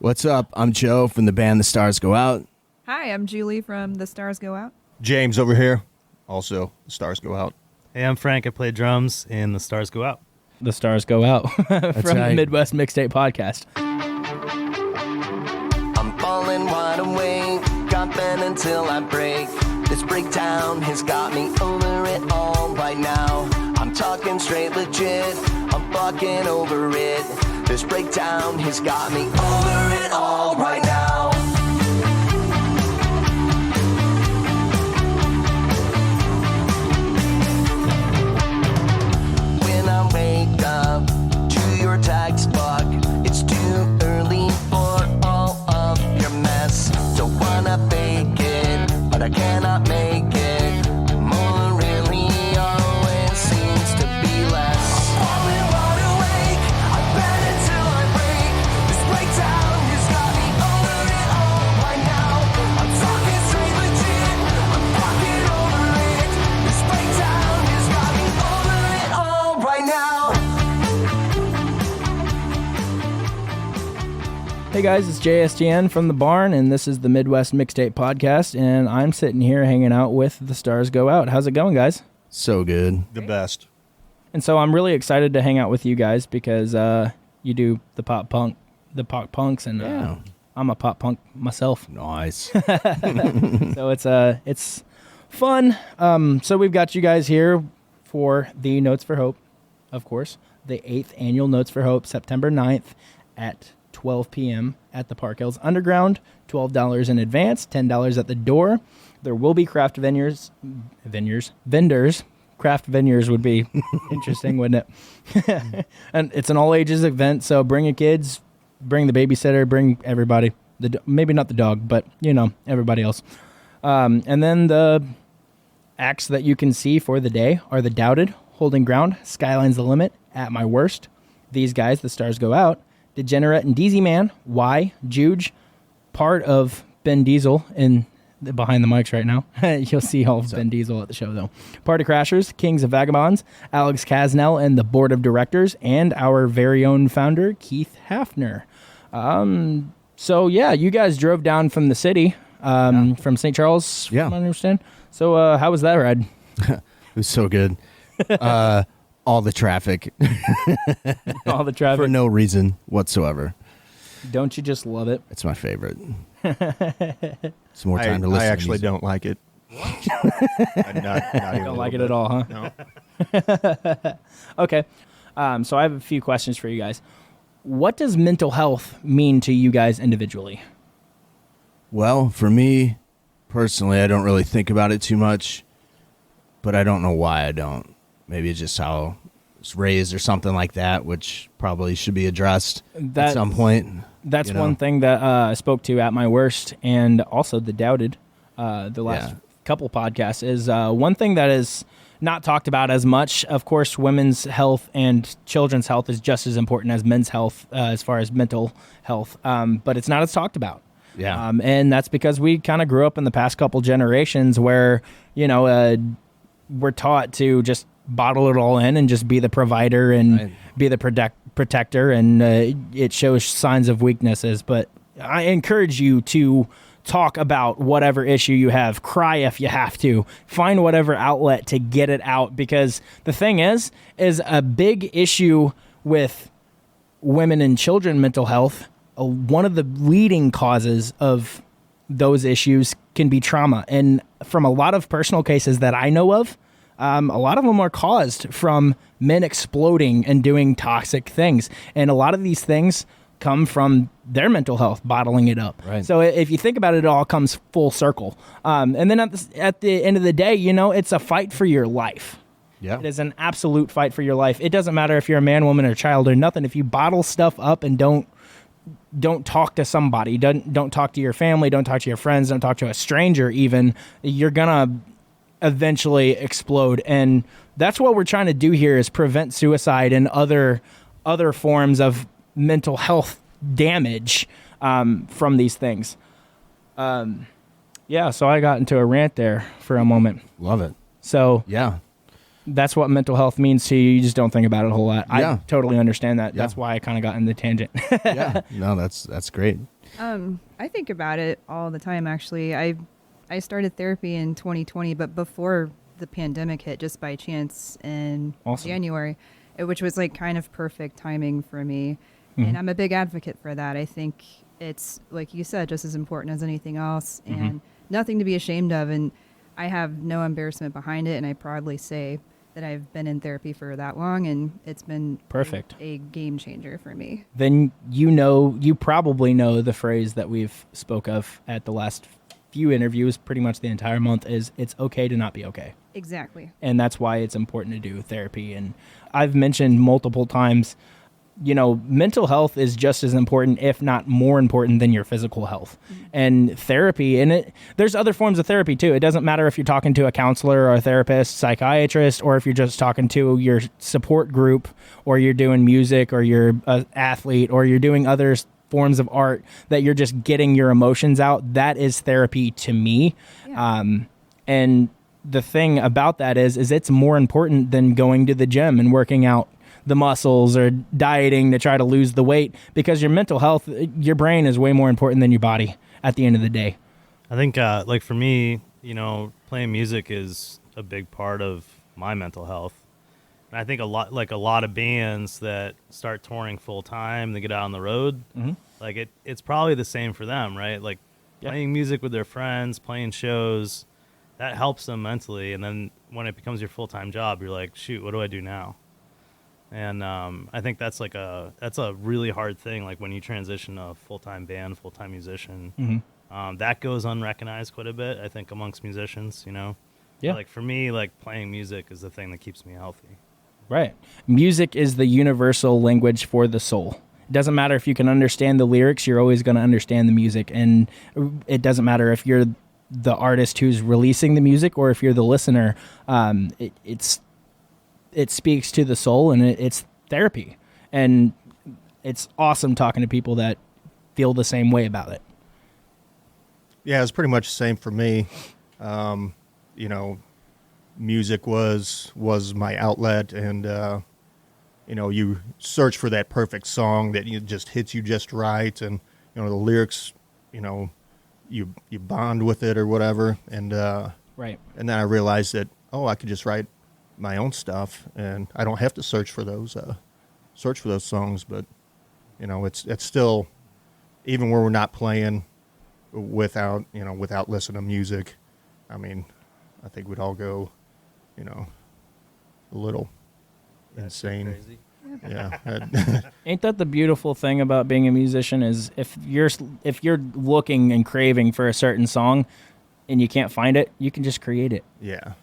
What's up? I'm Joe from the band The Stars Go Out. Hi, I'm Julie from The Stars Go Out. James over here. Also, The Stars Go Out. Hey, I'm Frank. I play drums in The Stars Go Out. The Stars Go Out from right. the Midwest Mixtape podcast. I'm falling wide awake, got bent until I break. This breakdown has got me over it all right now. I'm talking straight legit, I'm fucking over it. This breakdown has got me over it all right now. When I wake up to your textbook, it's too early for all of your mess. Don't wanna fake it, but I cannot make it. More really always seems to be less. I'm falling wide awake, I bend until I break. This breakdown has got me over it all right now. I'm talking straight legit, I'm fucking over it. This breakdown has got me over it all right now. Hey guys, it's JSTN from the barn, and this is the Midwest Mixtape podcast, and I'm sitting here hanging out with The Stars Go Out. How's it going, guys? So good. The best. And so I'm really excited to hang out with you guys because you do the pop punks, and Yeah. I'm a pop punk myself. Nice. So it's fun. So we've got you guys here for the Notes for Hope, of course, the 8th annual Notes for Hope, September 9th at 12 p.m. at the Park Hills Underground. $12 in advance, $10 at the door. There will be craft vendors. Craft vendors would be interesting, wouldn't it? And it's an all ages event, so bring your kids, bring the babysitter, bring everybody. Maybe not the dog, but everybody else. And then the acts that you can see for the day are the Doubted, Holding Ground, Skylines the Limit, At My Worst. These guys, The Stars Go Out, Degenerate and Deezyman, Y, Juge, part of Ben Diesel behind the mics right now. You'll see all of Ben Diesel at the show, though. Party Crashers, Kings of Vagabonds, Alex Kasznel and the board of directors, and our very own founder, Keith Hafner. So, yeah, you guys drove down from the city, from St. Charles, Yeah. from what I understand. So, how was that ride? It was so good. All the traffic All the traffic. for no reason whatsoever. Don't you just love it? It's my favorite. Some more time to listen. I to actually music. don't like it. I'm not even Don't a like it little at all, huh? No. Okay. So I have a few questions for you guys. What does mental health mean to you guys individually? Well, for me, personally, I don't really think about it too much, but I don't know why I don't. Maybe it's just how I was raised or something like that, which probably should be addressed at some point. That's one thing that I spoke to at My Worst and also the Doubted, the last couple podcasts, is one thing that is not talked about as much. Of course, women's health and children's health is just as important as men's health as far as mental health, but it's not as talked about. Yeah. And that's because we kind of grew up in the past couple generations where, we're taught to just bottle it all in and just be the provider and be the protector, and it shows signs of weaknesses. But I encourage you to talk about whatever issue you have. Cry if you have to. Find whatever outlet to get it out, because the thing is a big issue with women and children mental health. One of the leading causes of those issues can be trauma. And from a lot of personal cases that I know of, a lot of them are caused from men exploding and doing toxic things. And a lot of these things come from their mental health, bottling it up. Right. So if you think about it, it all comes full circle. And then at the end of the day, it's a fight for your life. Yeah. It is an absolute fight for your life. It doesn't matter if you're a man, woman, or child or nothing. If you bottle stuff up and don't talk to somebody, don't talk to your family, don't talk to your friends, don't talk to a stranger even, you're gonna eventually explode. And that's what we're trying to do here, is prevent suicide and other forms of mental health damage from these things. So I got into a rant there for a moment. Love it. So Yeah. that's what mental health means to you. You just don't think about it a whole lot. Yeah. I totally understand that. Yeah. That's why I kind of got in the tangent. Yeah. No, that's great. I think about it all the time, actually. I started therapy in 2020, but before the pandemic hit, just by chance in Awesome. January, which was like kind of perfect timing for me. And I'm a big advocate for that. I think it's, like you said, just as important as anything else, and nothing to be ashamed of. And I have no embarrassment behind it, and I proudly say that I've been in therapy for that long, and it's been Perfect. a game changer for me. Then you probably know the phrase that we've spoke of at the last few interviews, pretty much the entire month, is it's okay to not be okay. Exactly. And that's why it's important to do therapy. And I've mentioned multiple times, mental health is just as important, if not more important, than your physical health. And therapy, and there's other forms of therapy too. It doesn't matter if you're talking to a counselor or a therapist, psychiatrist, or if you're just talking to your support group, or you're doing music, or you're an athlete, or you're doing other forms of art that you're just getting your emotions out. That is therapy to me. Yeah. And the thing about that is it's more important than going to the gym and working out the muscles or dieting to try to lose the weight, because your mental health, your brain is way more important than your body at the end of the day. I think, like for me, playing music is a big part of my mental health. And I think a lot of bands that start touring full time, they get out on the road, like it's probably the same for them, right? Like playing music with their friends, playing shows, that helps them mentally. And then when it becomes your full-time job, you're like, shoot, what do I do now? And I think that's a really hard thing. Like when you transition a full-time band, full-time musician, that goes unrecognized quite a bit, I think, amongst musicians, Yeah. But like for me, like playing music is the thing that keeps me healthy. Right. Music is the universal language for the soul. It doesn't matter if you can understand the lyrics, you're always going to understand the music. And it doesn't matter if you're the artist who's releasing the music or if you're the listener. It speaks to the soul, and it's therapy. And it's awesome talking to people that feel the same way about it. Yeah, it's pretty much the same for me. Music was my outlet, and you search for that perfect song that just hits you just right, and the lyrics, you bond with it or whatever, and Right. And then I realized that I could just write my own stuff, and I don't have to search for those songs. But it's still, even where we're not playing without listening to music. I mean, I think we'd all go, a little insane. Crazy. Yeah. Ain't that the beautiful thing about being a musician, is if you're looking and craving for a certain song and you can't find it, you can just create it. Yeah.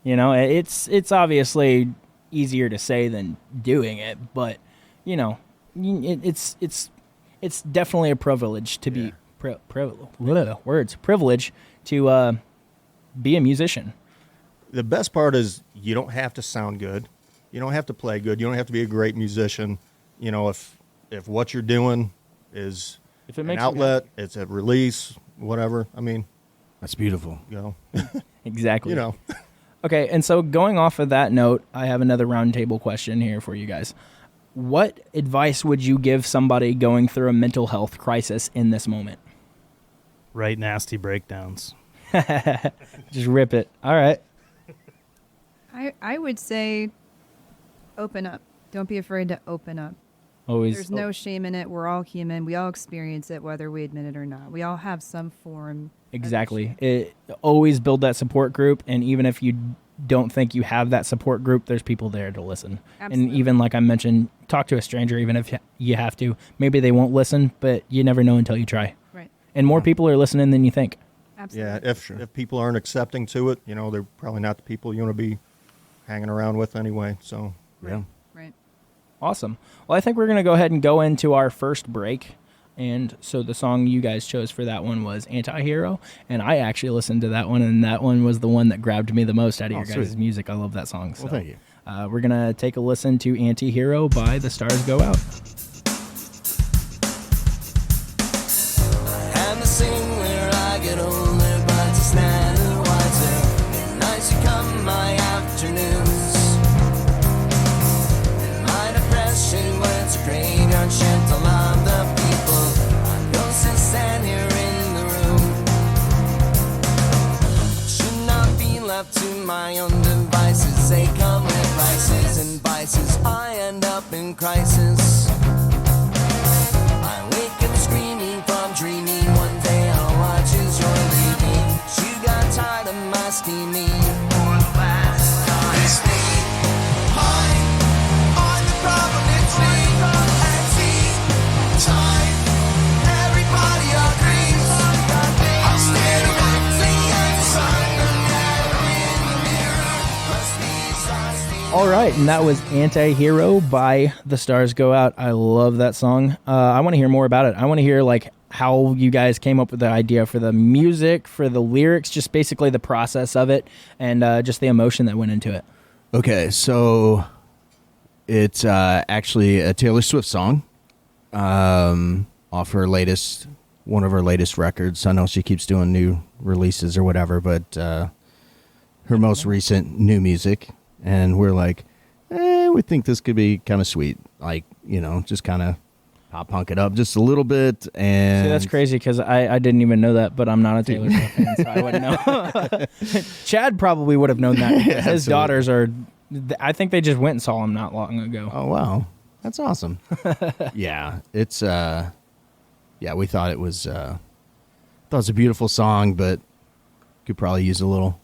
It's obviously easier to say than doing it, but it's definitely a privilege to be privilege to be a musician. The best part is you don't have to sound good. You don't have to play good. You don't have to be a great musician. If what you're doing is If it an makes you outlet, it's a release, whatever. I mean, That's beautiful. Exactly. Okay, and so going off of that note, I have another roundtable question here for you guys. What advice would you give somebody going through a mental health crisis in this moment? Write nasty breakdowns. Just rip it. All right. I would say open up. Don't be afraid to open up. Always. There's no shame in it. We're all human. We all experience it, whether we admit it or not. We all have some form. Exactly. Always build that support group, and even if you don't think you have that support group, there's people there to listen. Absolutely. And even like I mentioned, talk to a stranger, even if you have to. Maybe they won't listen, but you never know until you try. Right. And more people are listening than you think. Absolutely. Yeah, if people aren't accepting to it, they're probably not the people you want to be hanging around with anyway. So Yeah. Right. Awesome. Well, I think we're going to go ahead and go into our first break. And so the song you guys chose for that one was Anti-Hero. And I actually listened to that one, and that one was the one that grabbed me the most out of your guys' sweet. music. I love that song. So, Well, thank you. We're going to take a listen to Anti-Hero by The Stars Go Out. And the scene where I get older, but it's never wiser. Nights you come, my afternoons. my own devices. They come with vices and vices. I end up in crisis. I wake up screaming from dreaming. One day I'll watch as you're leaving. You got tired of my steaming for the last time. It's me. I'm the problem. It's me. And see time. Everybody agrees. I'm staring at the sun. In the mirror. Must be exhausting. All right, and that was Anti-Hero by The Stars Go Out. I love that song. I want to hear more about it. I want to hear like how you guys came up with the idea for the music, for the lyrics, just basically the process of it, and just the emotion that went into it. Okay, so it's actually a Taylor Swift song off her latest, one of her latest records. I know she keeps doing new releases or whatever, but her most recent new music. And we're like, we think this could be kind of sweet. Like, you know, just kind of pop punk it up just a little bit. And See, that's crazy because I didn't even know that, but I'm not a Taylor Swift fan, so I wouldn't know. Chad probably would have known that. Because his daughters are, I think they just went and saw him not long ago. Oh, wow. That's awesome. Yeah, it's, we thought it was a beautiful song, but could probably use a little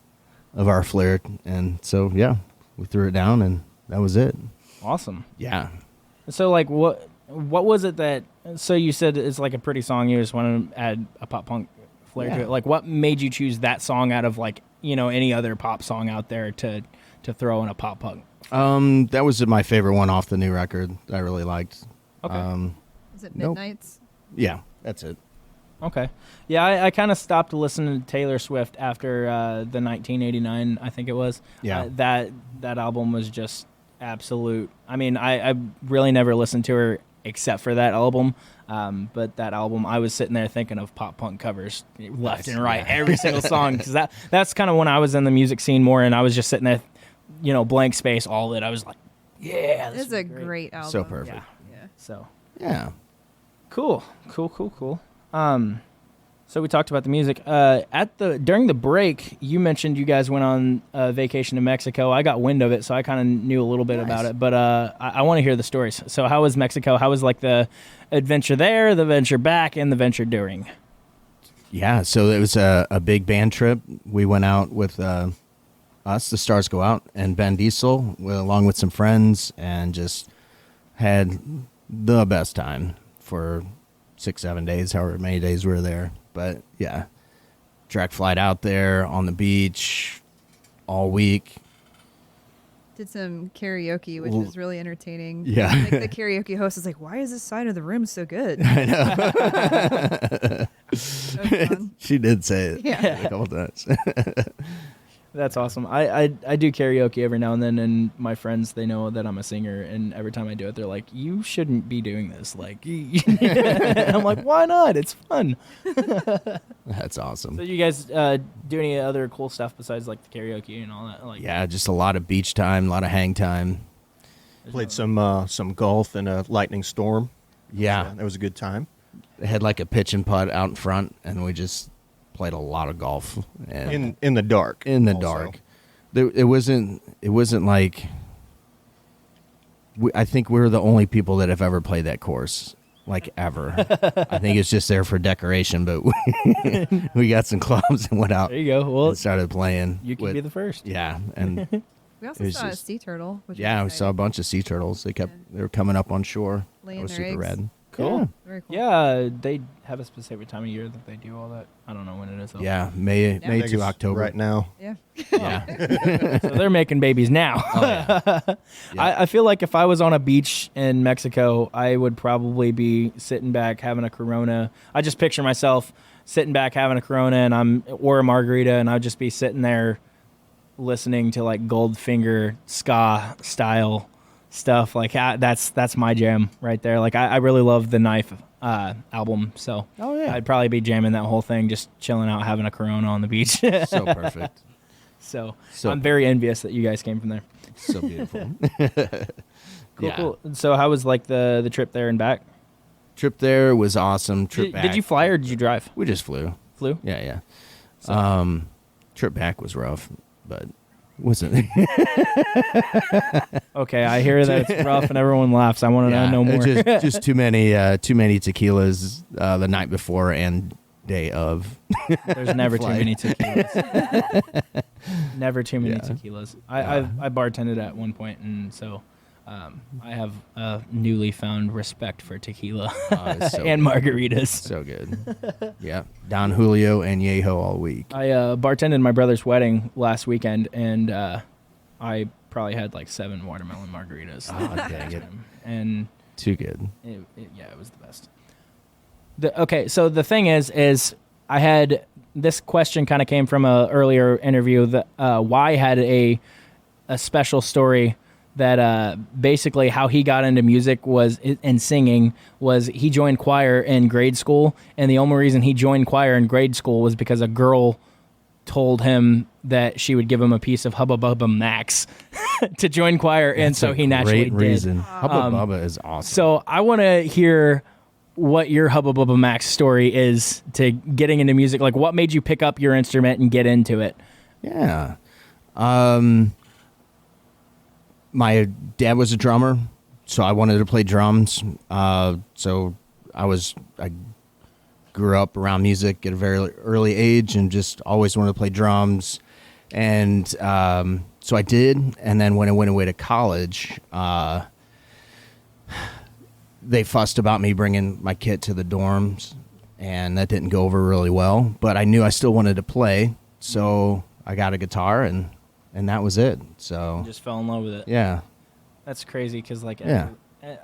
of our flair. And so, yeah, we threw it down and that was it. Awesome. Yeah. So, like, what was it that? So you said it's like a pretty song. You just want to add a pop punk flair to it. Like, what made you choose that song out of like any other pop song out there to throw in a pop punk? That was my favorite one off the new record. I really liked. Okay. Is it Nope. Midnights? Yeah, that's it. Okay. Yeah, I kind of stopped listening to Taylor Swift after the 1989, I think it was. Yeah. That album was just absolute. I mean, I really never listened to her except for that album. But that album, I was sitting there thinking of pop punk covers left and right, every single song. Because that's kind of when I was in the music scene more, and I was just sitting there, blank space, all of it. I was like, yeah, this It's a great album. So perfect. Yeah. So Yeah. cool. So we talked about the music. During the break, you mentioned you guys went on a vacation to Mexico. I got wind of it, so I kind of knew a little bit about it. But I want to hear the stories. So how was Mexico? How was like the adventure there, the venture back, and the venture during? Yeah, so it was a big band trip. We went out with us, The Stars Go Out, and Ben Diesel, along with some friends, and just had the best time for 6-7 days, however many days we were there. But yeah, direct flight out there on the beach all week. Did some karaoke, which was really entertaining. Yeah. Like the karaoke host is like, why is this side of the room so good? I know. That was fun. She did say it Yeah. a couple times. That's awesome. I do karaoke every now and then, and my friends, they know that I'm a singer, and every time I do it, they're like, you shouldn't be doing this. Like, I'm like, why not? It's fun. That's awesome. So you guys do any other cool stuff besides like the karaoke and all that? Like, Yeah, just a lot of beach time, a lot of hang time. Played some golf in a lightning storm. Yeah. That was a good time. They had like a pitch and putt out in front, and we just played a lot of golf. And In the dark. in the also. dark. It wasn't like I think we're the only people that have ever played that course, like ever. I think it's just there for decoration, but we got some clubs and went out there you go. Well, and started playing. you could be the first. Yeah, and We It also was saw a just- sea turtle. Which yeah, we was saw a exciting. bunch of sea turtles. They were coming up on shore. Laying That was their super eggs. rad. Cool. Very cool. Yeah, they have a specific time of year that they do all that. I don't know when it is. Though. Yeah, May Yeah. I May think to it's October. right now. Yeah. Yeah. So they're making babies now. Oh, yeah. Yeah. I feel like if I was on a beach in Mexico, I would probably be sitting back having a Corona. I just picture myself sitting back having a Corona or a margarita, and I'd just be sitting there listening to like Goldfinger ska style stuff. Like that's my jam right there. Like I really love the Knife album, so Oh, yeah. I'd probably be jamming that whole thing, just chilling out having a Corona on the beach. So perfect. So So- I'm very envious that you guys came from there. So beautiful. Cool, cool. So how was like the trip there and back? Trip there was awesome. Trip back. Did you fly or did you drive? We just flew. Flew? Yeah, yeah. So- Trip back was rough, but wasn't. Okay, I hear that it's rough and everyone laughs. I want to know more. just too many tequilas the night before and day of. There's never too Flight. many tequilas. Never too many Yeah. tequilas. I bartended at one point, and so I have a newly found respect for tequila It's so and good. margaritas. So good. Yeah. Don Julio and Yeho all week. I bartended my brother's wedding last weekend, and I probably had like 7 watermelon margaritas. Oh, dang it. And Too good. it was the best. Okay, so the thing is I had this question kind of came from a earlier interview that Y had a special story that basically how he got into music was and singing was he joined choir in grade school, and the only reason he joined choir in grade school was because a girl told him that she would give him a piece of Hubba Bubba Max to join choir, and That's so a he naturally great did. reason. Hubba Bubba is awesome. So I want to hear what your Hubba Bubba Max story is to getting into music. Like, what made you pick up your instrument and get into it? Yeah. My dad was a drummer, so I wanted to play drums. So I grew up around music at a very early age and just always wanted to play drums. And so I did. And then when I went away to college, they fussed about me bringing my kit to the dorms, and that didn't go over really well. But I knew I still wanted to play, so I got a guitar, and that was it. So Just fell in love with it. yeah, That's crazy because, like, Yeah.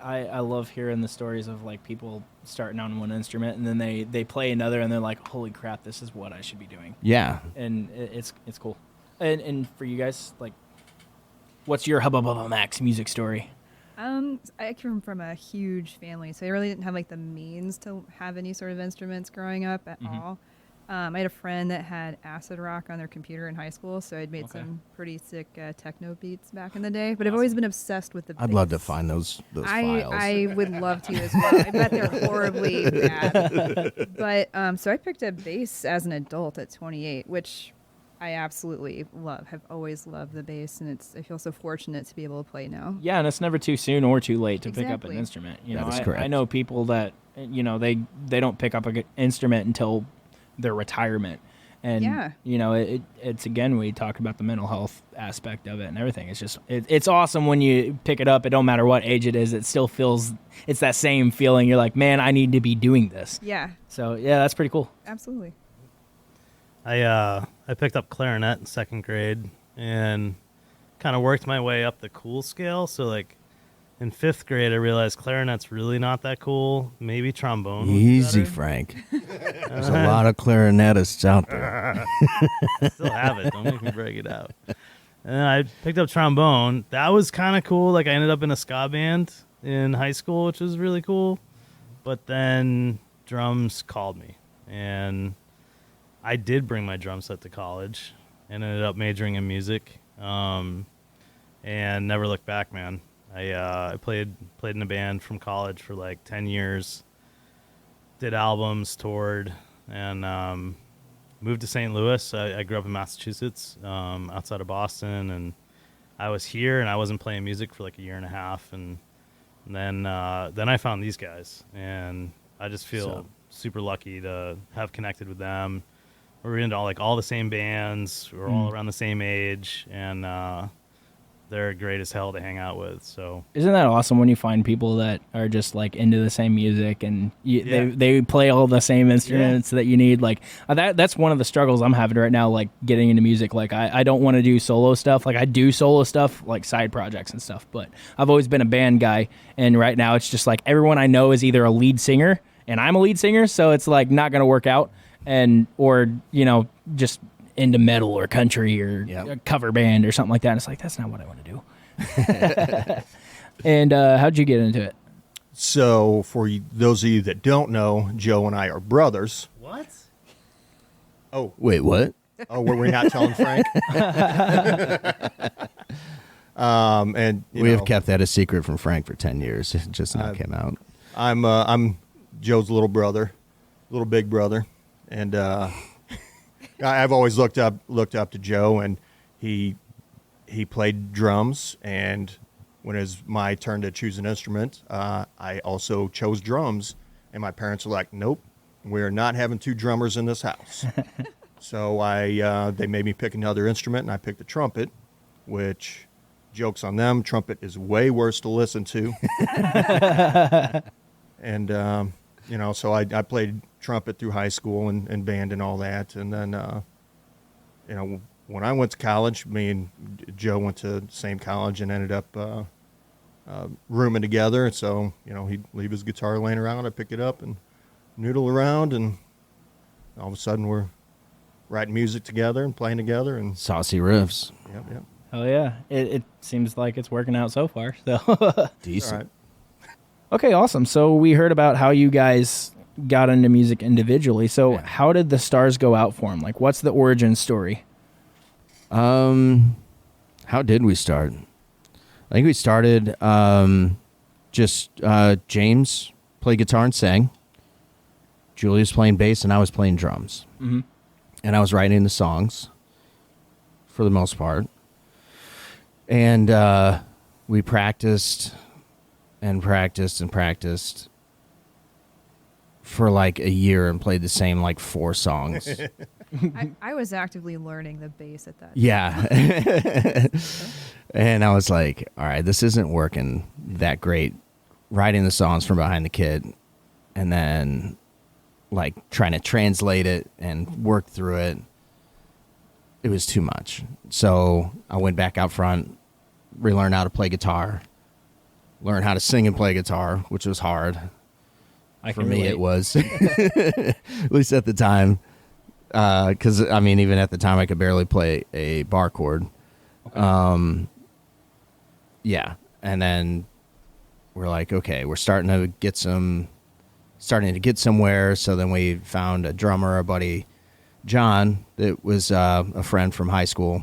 I love hearing the stories of, like, people starting on one instrument and then they play another and they're like, holy crap, this is what I should be doing. yeah. And it's cool. And for you guys, like, what's your Hubba Bubba Max music story? I came from a huge family, so I really didn't have like the means to have any sort of instruments growing up at all. I had a friend that had acid rock on their computer in high school, so I'd made some pretty sick techno beats back in the day. But I've always been obsessed with the I'd love to bass. find those files. I would love to as well. I bet they're horribly bad. But so I picked up bass as an adult at 28, which I absolutely love. Have always loved the bass, and I feel so fortunate to be able to play now. Yeah, and it's never too soon or too late to pick up an Exactly. instrument. You That know, is I correct. know people that, you know, they don't pick up an instrument until their retirement. And, Yeah. you know, it's again, we talked about the mental health aspect of it and everything. It's just, it's awesome when you pick it up. It don't matter what age it is. It still feels, it's that same feeling. You're like, man, I need to be doing this. Yeah, So, yeah, that's pretty cool. absolutely. I picked up clarinet in 2nd grade and kind of worked my way up the cool scale. So like in 5th grade, I realized clarinet's really not that cool. Maybe trombone. would be Easy, better. Frank. There's a lot of clarinetists out there. I still have it. Don't make me break it out. And then I picked up trombone. That was kind of cool. Like I ended up in a ska band in high school, which was really cool. But then drums called me, and I did bring my drum set to college and ended up majoring in music, and never looked back, man. I played in a band from college for like 10 years, did albums, toured, and moved to St. Louis. I grew up in Massachusetts, outside of Boston, and I was here, and I wasn't playing music for like a year and a half, and then I found these guys, and I just feel super lucky to have connected with them. We're into all the same bands. We're all around the same age, and they're great as hell to hang out with. So Isn't that awesome when you find people that are just like into the same music and Yeah. they play all the same instruments that you need? Like that's one of the struggles I'm having right now, like getting into music. Like I don't want to do solo stuff. Like I do solo stuff, like side projects and stuff, but I've always been a band guy. And right now it's just like everyone I know is either a lead singer and I'm a lead singer. So it's like not going to work out or, you know, just into metal or country or a cover band or something like that. And it's like, that's not what I want to do. And how'd you get into it? So, for those of you that don't know, Joe and I are brothers. what? Oh, Wait, what? oh, were we not telling Frank? And We have kept that a secret from Frank for 10 years. It just now came out. I'm Joe's little brother, little big brother, and I've always looked up to Joe, and he he played drums, and when it was my turn to choose an instrument, I also chose drums, and my parents were like, "Nope, we're not having two drummers in this house." So they made me pick another instrument, and I picked the trumpet, which, jokes on them, trumpet is way worse to listen to. And so I played trumpet through high school and band and all that, and then when I went to college, me and Joe went to the same college and ended up rooming together. So, he'd leave his guitar laying around. I'd pick it up and noodle around, and all of a sudden we're writing music together and playing together. And Saucy riffs. Yep. Oh, yeah. It seems like it's working out so far. So Decent. All right. Okay, awesome. So we heard about how you guys got into music individually. So how did the stars go out for him? Like, what's the origin story? How did we start? I think we started just James played guitar and sang. Julius playing bass, and I was playing drums. Mm-hmm. And I was writing the songs for the most part. And we practiced and practiced and practiced for like a year and played the same like 4 songs. I was actively learning the bass at that time. Yeah. And I was like, all right, this isn't working that great. Writing the songs from behind the kid and then like trying to translate it and work through it. It was too much. So I went back out front, relearned how to play guitar, learned how to sing and play guitar, which was hard. For me, it was, at least at the time. Because, even at the time, I could barely play a bar chord. Okay. Yeah. And then we're like, okay, we're starting to get somewhere. So then we found a drummer, our buddy John, that was a friend from high school.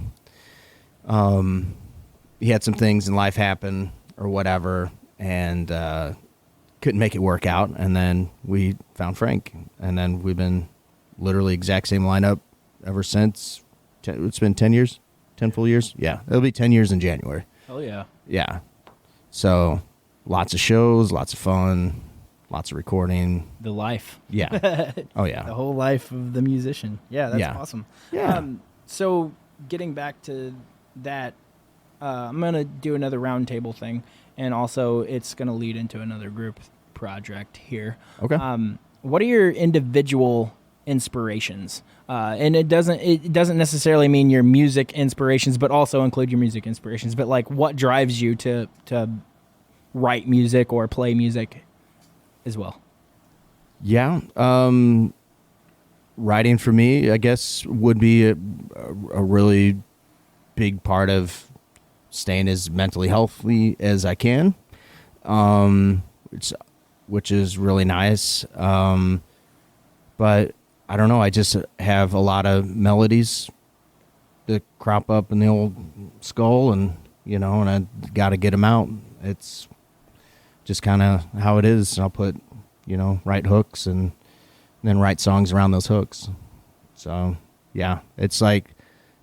He had some things in life happen or whatever, and couldn't make it work out. And then we found Frank, and then we've been literally exact same lineup ever since. It's been 10 years, 10 full years. Yeah, it'll be 10 years in January. Oh, yeah. Yeah. So lots of shows, lots of fun, lots of recording. The life. Yeah. Oh, yeah. The whole life of the musician. Yeah, that's awesome. Yeah. So getting back to that, I'm going to do another roundtable thing, and also it's going to lead into another group project here. Okay. What are your individual inspirations? And it doesn't necessarily mean your music inspirations, but also include your music inspirations. But like, what drives you to write music or play music as well? Yeah. Writing for me, I guess, would be a really big part of staying as mentally healthy as I can, which is really nice. But I don't know. I just have a lot of melodies that crop up in the old skull, and and I got to get them out. It's just kind of how it is. I'll put, write hooks and then write songs around those hooks. So yeah, it's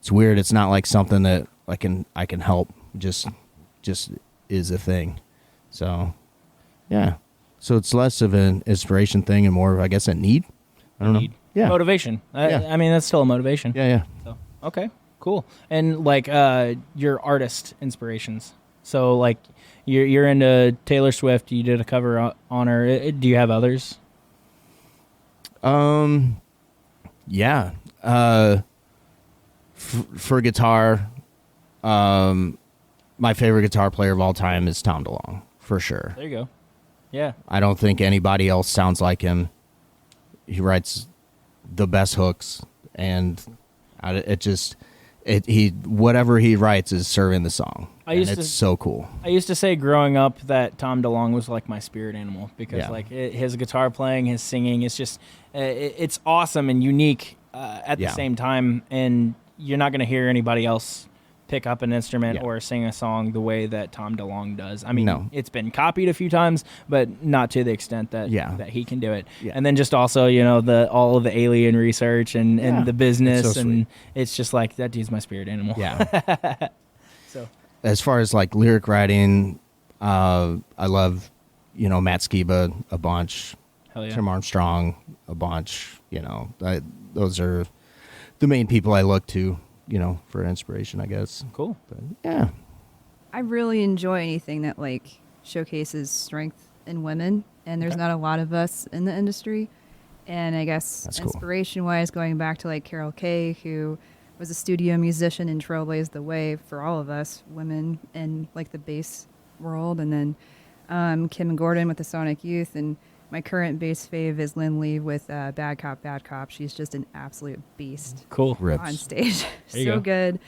weird. It's not like something that I can help. Just is a thing. So yeah. So it's less of an inspiration thing and more of, I guess, a need. I don't know. Yeah. Motivation. Yeah. I mean, that's still a motivation. Yeah. So, okay, cool. And like your artist inspirations. So like you're into Taylor Swift. You did a cover on her. Do you have others? Yeah. For guitar, my favorite guitar player of all time is Tom DeLonge, for sure. There you go. Yeah. I don't think anybody else sounds like him. He writes the best hooks, and whatever he writes is serving the song. It's so cool. I used to say growing up that Tom DeLonge was like my spirit animal because his guitar playing, his singing, it's just it's awesome and unique at the same time, and you're not going to hear anybody else pick up an instrument or sing a song the way that Tom DeLonge does. I mean, It's been copied a few times, but not to the extent that that he can do it. Yeah. And then just also, all of the alien research and the business, and it's just like, that dude's my spirit animal. Yeah. So as far as like lyric writing, I love, Matt Skiba a bunch, Hell yeah. Tim Armstrong a bunch. Those are the main people I look to, for inspiration, I guess. Cool. But yeah, I really enjoy anything that like showcases strength in women, and there's Okay. not a lot of us in the industry. And I guess That's cool. inspiration-wise, going back to like Carol Kay, who was a studio musician and trailblazed the way for all of us women in like the bass world, and then Kim Gordon with the Sonic Youth, and my current bass fave is Lynn Lee with Bad Cop, Bad Cop. She's just an absolute beast Cool. rips. on stage. There you So go. good.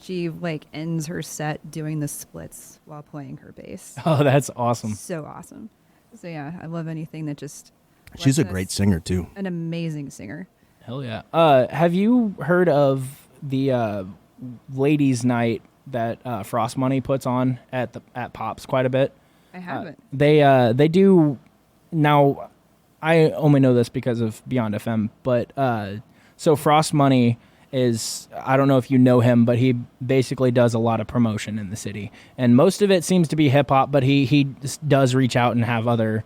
She like ends her set doing the splits while playing her bass. Oh, that's awesome. So awesome. So yeah, I love anything that just. She's a lets great us- singer too. An amazing singer. Hell yeah. Have you heard of the ladies' night that Frost Money puts on at Pops quite a bit? I haven't. They do now. I only know this because of Beyond FM, but so Frost Money is, I don't know if you know him, but he basically does a lot of promotion in the city, and most of it seems to be hip hop, but he does reach out and have other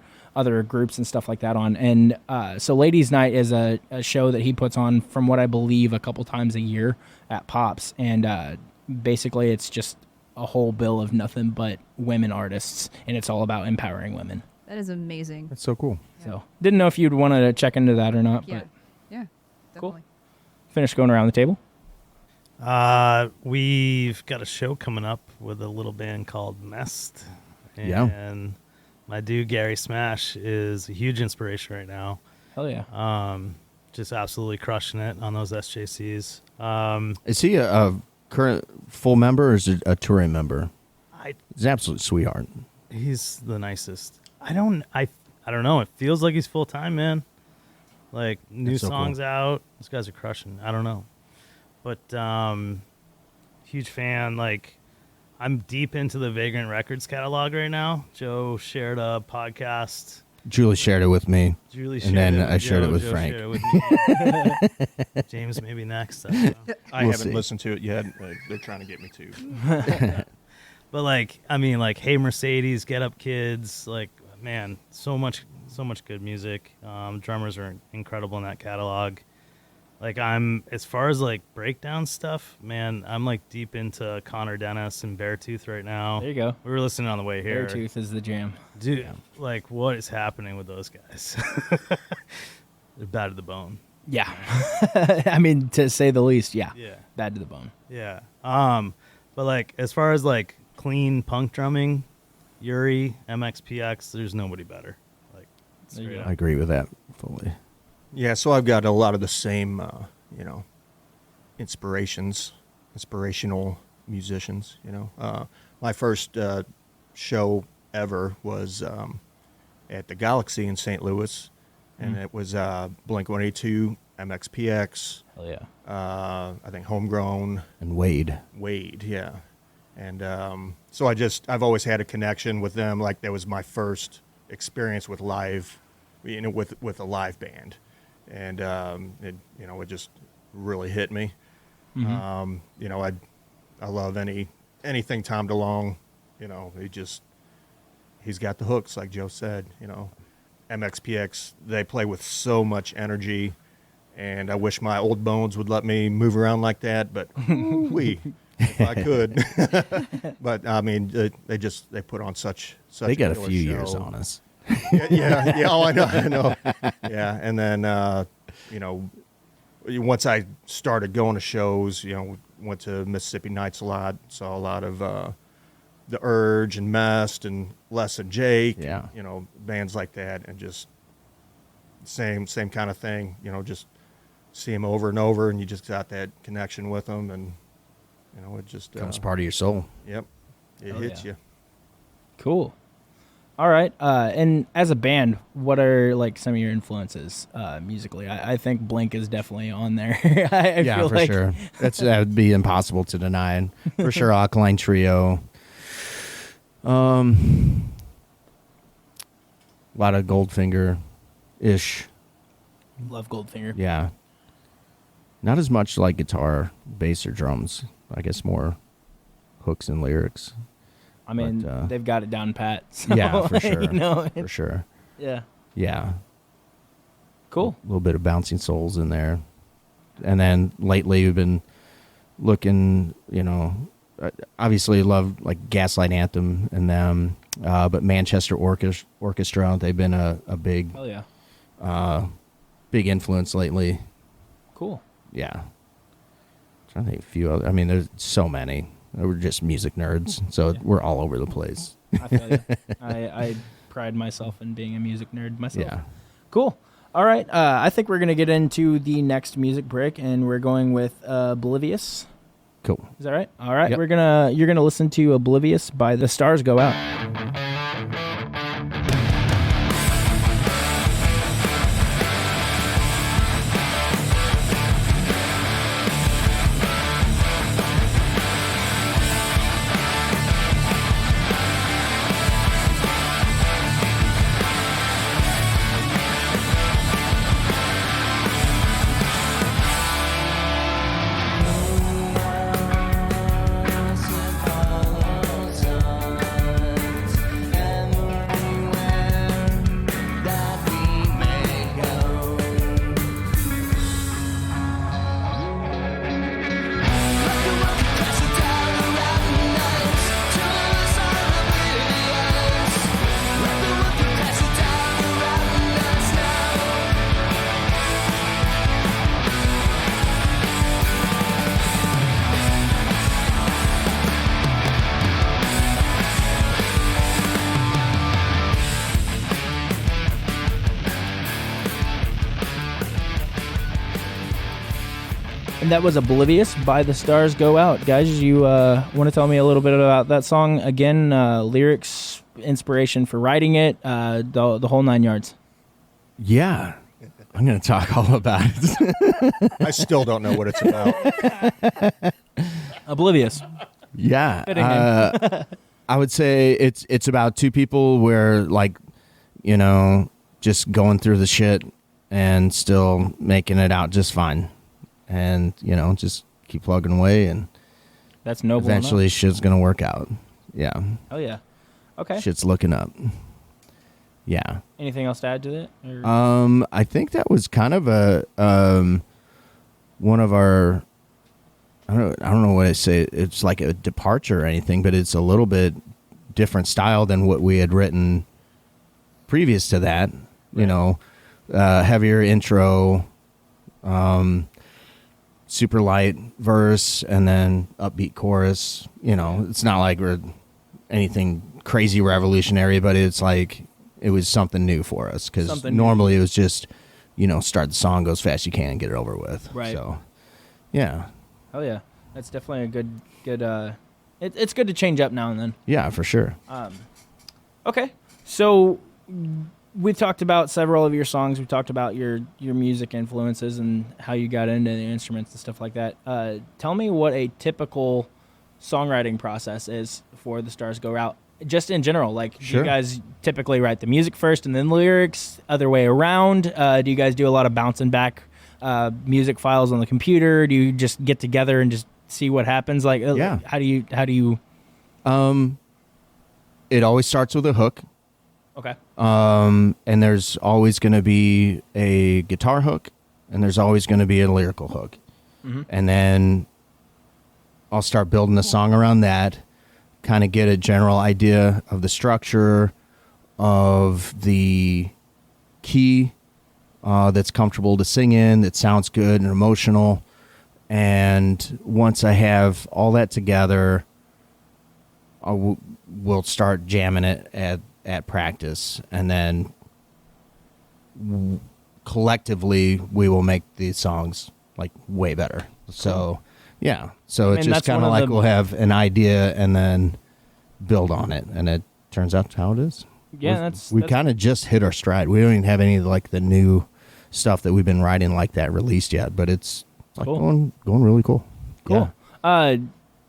groups and stuff like that on. And so Ladies Night is a show that he puts on, from what I believe, a couple times a year at Pops, and basically it's just a whole bill of nothing but women artists, and it's all about empowering women. That is amazing. That's so cool. So didn't know if you'd want to check into that or not, Yeah. but Yeah. Cool. Definitely. finish going around the table. We've got a show coming up with a little band called Mest. Yeah. And my dude Gary Smash is a huge inspiration right now. Hell yeah. Just absolutely crushing it on those SJCs. Is he a current full member or is it a touring member? He's an absolute sweetheart. He's the nicest. I don't know. It feels like he's full time, man. Like new That's so cool. songs out. These guys are crushing. I don't know. But huge fan. Like I'm deep into the Vagrant Records catalog right now. Joe shared a podcast. Julie shared it with me. Julie And shared then it with I shared Joe, it with Joe Frank. shared it with me. James maybe next. I don't know. I We'll haven't see. listened to it yet. They're trying to get me to. But like, I mean, like, Hey Mercedes, Get Up Kids, like, man, so much good music. Drummers are incredible in that catalog. Like, as far as like breakdown stuff, man, I'm like deep into Connor Dennis and Beartooth right now. There you go. We were listening on the way here. Beartooth is the jam. Dude, like, what is happening with those guys? They're bad to the bone. Yeah. I mean, to say the least, yeah. Yeah. Bad to the bone. Yeah. But like, as far as like clean punk drumming, Yuri, MXPX, there's nobody better. Like, There you straight go. up. I agree with that fully. Yeah, so I've got a lot of the same, inspirational musicians. My first show ever was at the Galaxy in St. Louis, and it was Blink-182, MXPX, Hell yeah. I think Homegrown, And Wade. yeah. And so I've always had a connection with them. Like that was my first experience with live, with a live band, and it just really hit me. I love anything Tom DeLonge. He's got the hooks, like Joe said. MXPX, they play with so much energy, and I wish my old bones would let me move around like that, but if I could. But I mean, they put on such. They got a killer few show. years on us. Yeah. Oh, I know. Yeah, and then once I started going to shows, went to Mississippi Nights a lot, saw a lot of The Urge and Mest and Les and Jake, Yeah. bands like that, and just same kind of thing. Just see them over and over, and you just got that connection with them, and it just Becomes part of your soul. Yep, it Hell hits yeah. you. Cool. All right. And as a band, what are like some of your influences musically? I think Blink is definitely on there. I Yeah, feel for like, sure. That would be impossible to deny. And for sure, Alkaline Trio. A lot of Goldfinger-ish. Love Goldfinger. Yeah. Not as much like guitar, bass, or drums. I guess more hooks and lyrics. I mean, But, they've got it down pat. So, Yeah, for sure. You know, For sure. yeah. Yeah. Cool. A little bit of Bouncing Souls in there. And then lately we've been looking, obviously love like Gaslight Anthem and them, but Manchester Orchestra, they've been a big, Hell yeah. big influence lately. Cool. Yeah. Trying to think a few other, I mean, there's so many. We're just music nerds, so we're all over the place. I feel you. I pride myself in being a music nerd myself. Yeah. Cool. All right. I think we're going to get into the next music break, and we're going with Oblivious. Cool. Is that right? All right. Yep. You're gonna listen to Oblivious by The Stars Go Out. And that was Oblivious by The Stars Go Out. Guys, you want to tell me a little bit about that song? Again, lyrics, inspiration for writing it, the whole 9 yards. Yeah. I'm going to talk all about it. I still don't know what it's about. Oblivious. Yeah. Fitting in. I would say it's about two people where, like, just going through the shit and still making it out just fine. And, just keep plugging away, and That's noble eventually enough. shit's going to work out. Yeah. Oh, yeah. Okay. Shit's looking up. Yeah. Anything else to add to that? Or- I think that was kind of a one of our, I don't know what I say. It's like a departure or anything, but it's a little bit different style than what we had written previous to that. Heavier intro, super light verse, and then upbeat chorus. It's not like we're anything crazy revolutionary, but it's like it was something new for us, because Something new. normally it was just start the song, go as fast as you can, and get it over with. Right. So yeah. Oh, yeah. That's definitely a good it's good to change up now and then. Yeah, for sure. Okay. So we talked about several of your songs. We talked about your music influences and how you got into the instruments and stuff like that. Tell me what a typical songwriting process is for The Stars Go Out. Just in general, like, do Sure. you guys typically write the music first and then lyrics, other way around? Do you guys do a lot of bouncing back music files on the computer? Do you just get together and just see what happens? Like, Yeah. how do you? It always starts with a hook. Okay. And there's always going to be a guitar hook, and there's always going to be a lyrical hook. Mm-hmm. And then I'll start building the song around that, kind of get a general idea of the structure, of the key that's comfortable to sing in, that sounds good and emotional. And once I have all that together, we'll start jamming it at practice, and then collectively we will make these songs like way better. So yeah, so it's just that's kind one of of like the- we'll have an idea and then build on it, and it turns out how it is. Yeah, we that's kind of just hit our stride. We don't even have any of like the new stuff that we've been writing like that released yet, but it's like Cool. going really cool. cool. Yeah.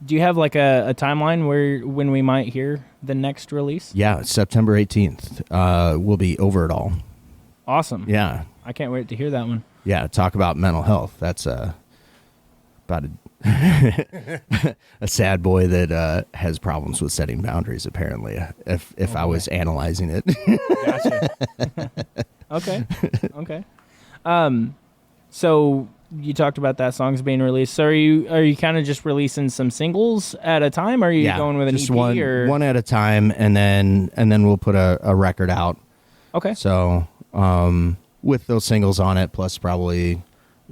Do you have like a timeline when we might hear the next release? Yeah, it's September 18th. We'll be over it all. Awesome. Yeah. I can't wait to hear that one. Yeah, talk about mental health. That's about a sad boy that has problems with setting boundaries. Apparently, if I was analyzing it. Gotcha. Okay. So you talked about that song's being released. So are you kind of just releasing some singles at a time? Or are you going with an just EP? one at a time, and then we'll put a record out. Okay. So with those singles on it, plus probably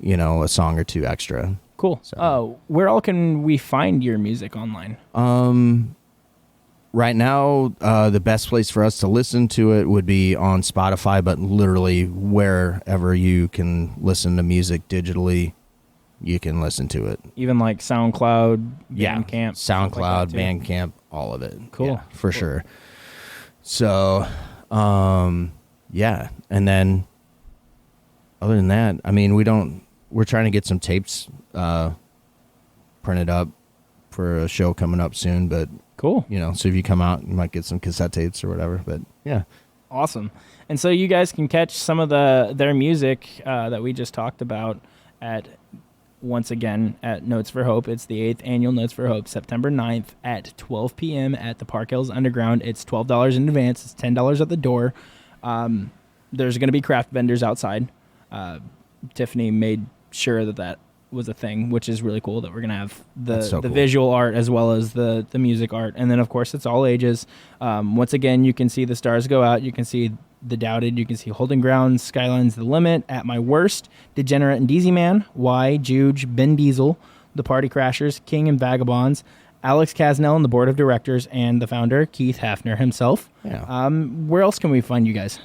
a song or two extra. Cool. So. Where all can we find your music online? Right now, the best place for us to listen to it would be on Spotify, but literally wherever you can listen to music digitally, you can listen to it. Even like SoundCloud, Bandcamp, SoundCloud, like Bandcamp, all of it. Cool. Yeah, for sure. So, yeah, and then other than that, I mean, we're trying to get some tapes printed up for a show coming up soon, but cool. So if you come out, you might get some cassette tapes or whatever, but yeah. Awesome. And so you guys can catch some of their music that we just talked about once again at Notes for Hope. It's the 8th annual Notes for Hope, September 9th at 12 p.m. at the Park Hills Underground. It's $12 in advance. It's $10 at the door. There's going to be craft vendors outside. Tiffany made sure that was a thing, which is really cool that we're going to have the cool. visual art as well as the music art. And then, of course, it's all ages. Once again, you can see The Stars Go Out. You can see The Doubted. You can see Holding Ground, Skylines, The Limit, At My Worst, Degenerate and Deezyman, Y, Juge, Ben Diesel, The Party Crashers, King and Vagabonds, Alex Kasznel and the board of directors, and the founder, Keith Hafner himself. Yeah. Where else can we find you guys?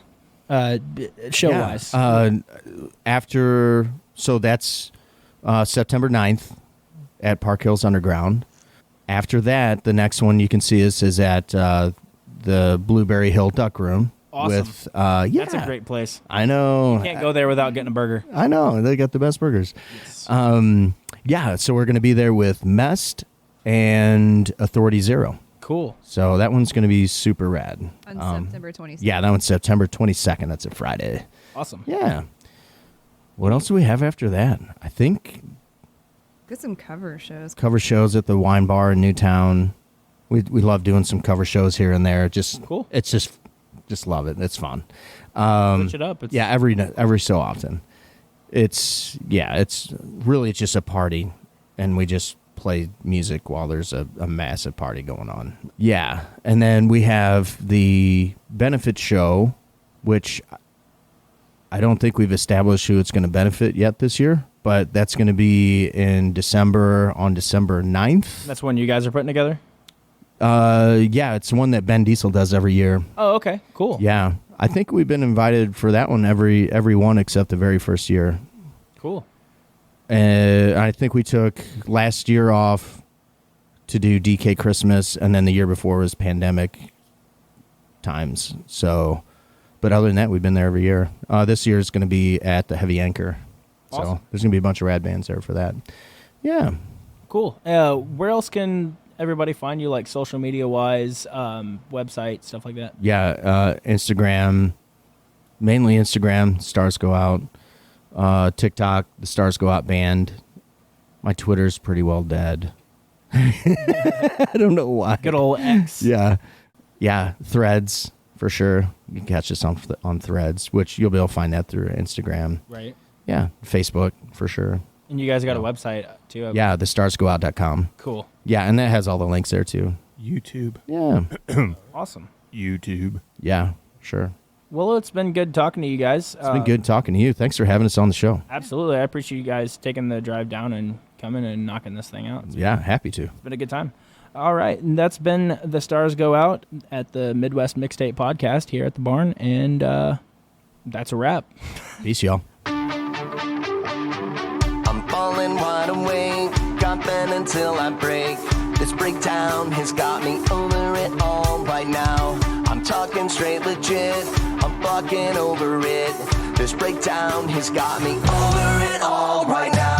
Show-wise. So that's September 9th at Park Hills Underground. After that, the next one you can see us is at the Blueberry Hill Duck Room. Awesome. That's a great place. I know. You can't go there without getting a burger. I know. They got the best burgers. Yes. So we're going to be there with Mest and Authority Zero. Cool. So that one's going to be super rad. On September 22nd. Yeah, that one's September 22nd. That's a Friday. Awesome. Yeah. What else do we have after that? I think Got some cover shows. cover shows at the Wine Bar in Newtown. We love doing some cover shows here and there. Just cool. It's just love it. It's fun. Switch it up. Yeah, every so often. It's really just a party, and we just play music while there's a massive party going on. Yeah, and then we have the benefit show, which I don't think we've established who it's going to benefit yet this year, but that's going to be in December, on December 9th. That's when you guys are putting together? Yeah, it's one that Ben Diesel does every year. Oh, okay. Cool. Yeah, I think we've been invited for that one every one except the very first year. Cool. I think we took last year off to do DK Christmas, and then the year before was pandemic times. So, but other than that, we've been there every year. This year is going to be at the Heavy Anchor. Awesome. So there's going to be a bunch of rad bands there for that. Yeah. Cool. Where else can everybody find you, like social media wise, website, stuff like that? Yeah, Instagram, mainly Instagram, Stars Go Out. TikTok, the Stars Go Out Band. My Twitter's pretty well dead. I don't know why. Good old X. Yeah. Threads for sure. You can catch us on Threads, which you'll be able to find that through Instagram. Right. Yeah, Facebook for sure. And you guys got a website too? Yeah, thestarsgoout.com. Cool. Yeah, and that has all the links there too. YouTube. Yeah. Awesome. YouTube. Yeah, sure. Well, it's been good talking to you guys. It's been good talking to you. Thanks for having us on the show. Absolutely. I appreciate you guys taking the drive down and coming and knocking this thing out. Yeah, happy to. It's been a good time. All right. And that's been The Stars Go Out at the Midwest Mixtape Podcast here at the barn. And that's a wrap. Peace, y'all. I'm falling wide awake, dropping until I break. This breakdown has got me over it all right now. I'm talking straight legit, I'm fucking over it. This breakdown has got me over it all right now.